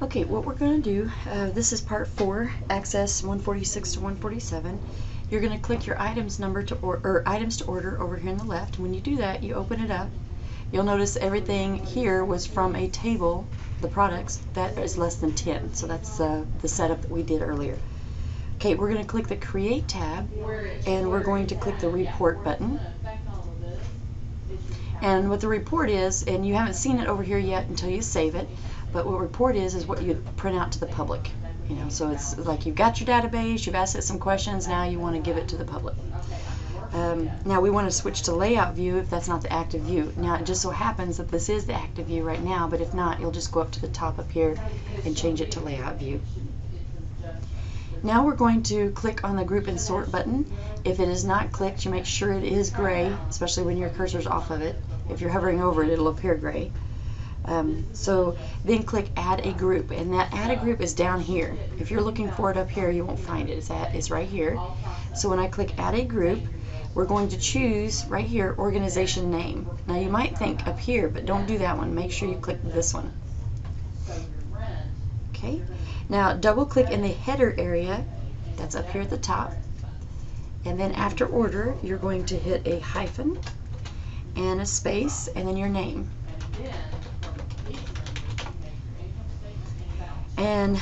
Okay, what we're going to do, this is part 4, access 146 to 147. You're going to click your items number to or items to order over here on the left. When you do that, you open it up. You'll notice everything here was from a table, the products, that is less than 10. So that's the setup that we did earlier. Okay, we're going to click the Create tab, and we're going to click the Report button. And what the report is, and you haven't seen it over here yet until you save it, but what report is what you print out to the public. You know, so it's like you've got your database, you've asked it some questions, now you want to give it to the public. Now we want to switch to layout view if that's not the active view. Now it just so happens that this is the active view right now, but if not, you'll just go up to the top up here and change it to layout view. Now we're going to click on the Group and Sort button. If it is not clicked, you make sure it is gray, especially when your cursor's off of it. If you're hovering over it, it'll appear gray. So then click Add a Group, and that Add a Group is down here. If you're looking for it up here, you won't find it. It's right here. So when I click Add a Group, we're going to choose right here Organization Name. Now you might think up here, but don't do that one. Make sure you click this one. Okay. Now double click in the header area, that's up here at the top, and then after order you're going to hit a hyphen and a space and then your name. And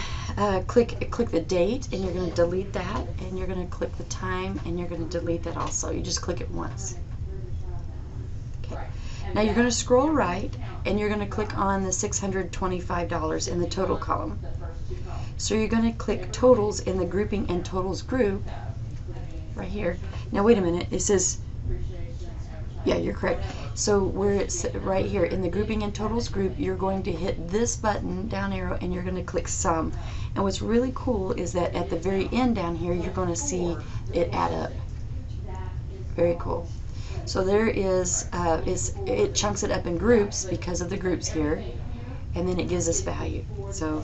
click the date, and you're going to delete that, and you're going to click the time, and you're going to delete that also. You just click it once. Okay. Now you're going to scroll right, and you're going to click on the $625 in the total column. So you're going to click totals in the grouping and totals group right here. Now wait a minute, it says, yeah, you're correct. So where it's right here in the grouping and totals group, you're going to hit this button, down arrow, and you're going to click sum. And what's really cool is that at the very end down here, you're going to see it add up. Very cool. So there is, it chunks it up in groups because of the groups here, and then it gives us value. So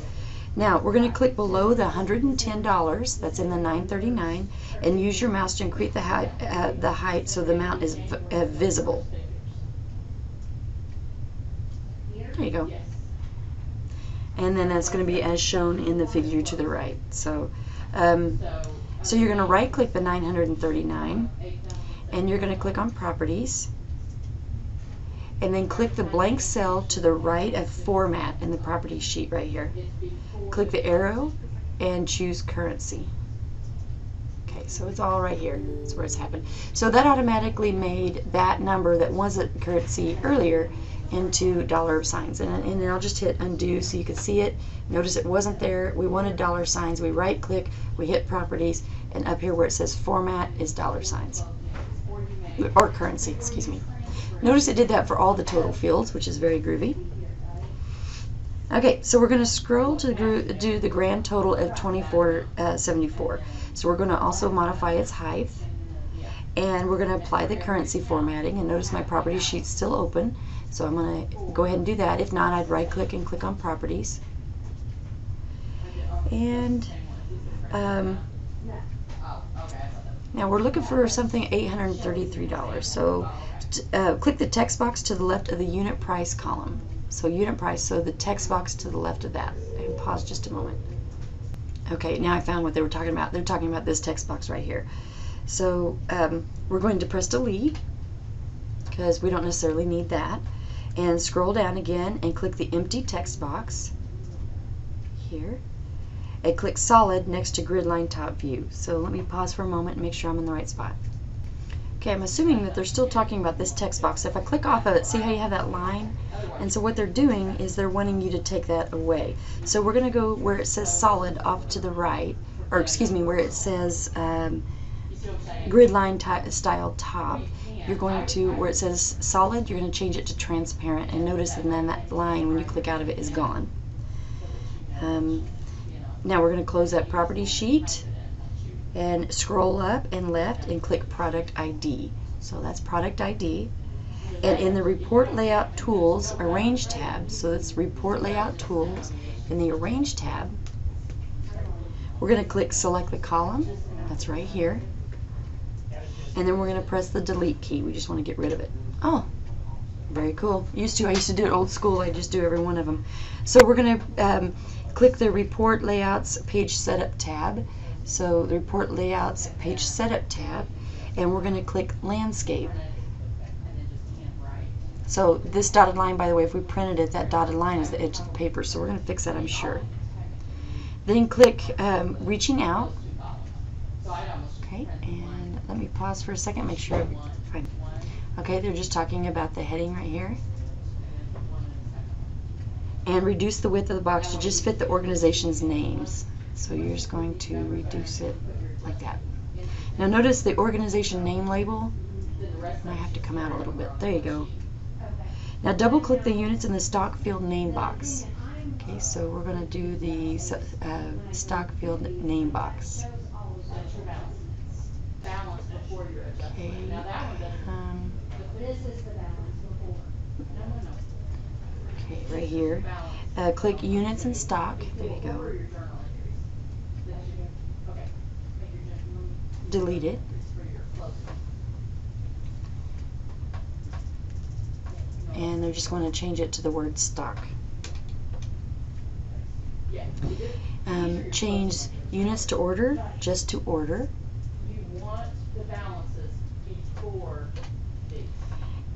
now we're going to click below the $110, that's in the 939, and use your mouse to increase the height so the amount is visible. There you go. And then that's going to be as shown in the figure to the right. So, so you're going to right click the 939, and you're going to click on Properties, and then click the blank cell to the right of Format in the property sheet right here. Click the arrow and choose Currency. Okay, so it's all right here. That's where it's happened. So that automatically made that number that wasn't currency earlier into dollar signs. And then I'll just hit undo so you can see it. Notice it wasn't there. We wanted dollar signs. We right click, we hit Properties, and up here where it says Format is dollar signs. Or currency, excuse me. Notice it did that for all the total fields, which is very groovy. Okay, so we're going to scroll to do the grand total of 2474. So we're going to also modify its height, and we're going to apply the currency formatting. And notice my property sheet's still open, so I'm going to go ahead and do that. If not, I'd right click and click on Properties. And now we're looking for something $833. So click the text box to the left of the unit price column. So unit price, so the text box to the left of that. And pause just a moment. Okay, now I found what they were talking about. They're talking about this text box right here. So we're going to press delete because we don't necessarily need that. And scroll down again and click the empty text box here. And click solid next to grid line top view. So let me pause for a moment and make sure I'm in the right spot. Okay, I'm assuming that they're still talking about this text box. If I click off of it, see how you have that line? And so what they're doing is they're wanting you to take that away. So we're going to go where it says solid off to the right, or excuse me, where it says grid line style top. You're going to, where it says solid, you're going to change it to transparent. And notice that then that line, when you click out of it, is gone. Now we're going to close that property sheet and scroll up and left and click Product ID. So that's Product ID. And in the Report Layout Tools Arrange tab, so it's Report Layout Tools, in the Arrange tab, we're going to click Select the Column. That's right here. And then we're going to press the Delete key. We just want to get rid of it. Oh, very cool. I used to do it old school. I just do every one of them. So we're going to click the Report Layouts Page Setup tab. So the Report Layouts Page Setup tab, and we're going to click Landscape. So this dotted line, by the way, if we printed it, that dotted line is the edge of the paper, so we're going to fix that, I'm sure. Then click Reaching Out. Okay, and let me pause for a second, make sure I'm fine. Okay, they're just talking about the heading right here. And reduce the width of the box to just fit the organization's names. So you're just going to reduce it like that. Now notice the organization name label might have to come out a little bit. There you go. Now double click the units in the stock field name box. Okay, so we're going to do the stock field name box. Okay. Okay, right here. Click Units in Stock. There you go. Delete it. And they're just going to change it to the word stock. Change units to order, just to order.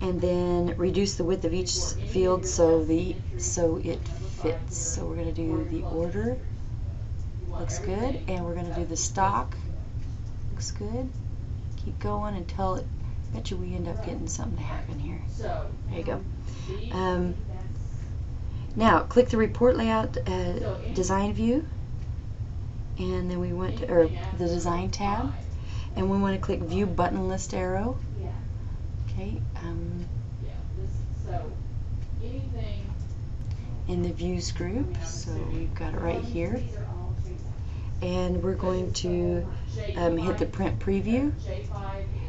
And then reduce the width of each field so it fits. So we're going to do the order. Looks good. And we're going to do the stock. Looks good. Keep going until it. Bet you we end up getting something to happen here. There you go. Now click the Report Layout Design View, and then we went to the Design tab, and we want to click View Button List Arrow. Okay. In the Views group, so we've got it right here, and we're going to hit the Print Preview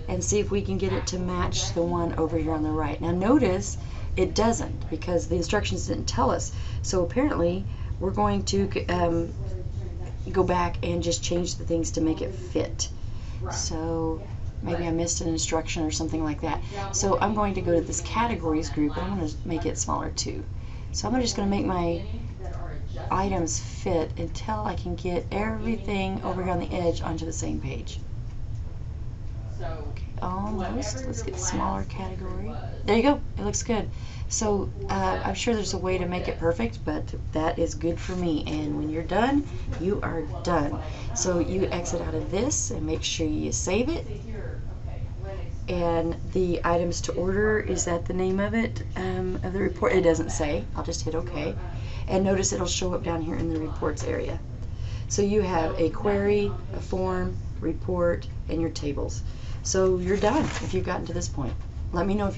and see if we can get it to match the one over here on the right. Now notice it doesn't, because the instructions didn't tell us. So apparently we're going to go back and just change the things to make it fit. So maybe I missed an instruction or something like that. So I'm going to go to this Categories group, and I'm going to make it smaller too. So I'm just going to make my items fit until I can get everything over here on the edge onto the same page. Okay, almost. Let's get smaller category. There you go. It looks good. So I'm sure there's a way to make it perfect, but that is good for me. And when you're done, you are done. So you exit out of this and make sure you save it. And the items to order, is that the name of it, of the report? It doesn't say. I'll just hit OK. And notice it'll show up down here in the reports area. So you have a query, a form, report, and your tables. So you're done if you've gotten to this point. Let me know if you have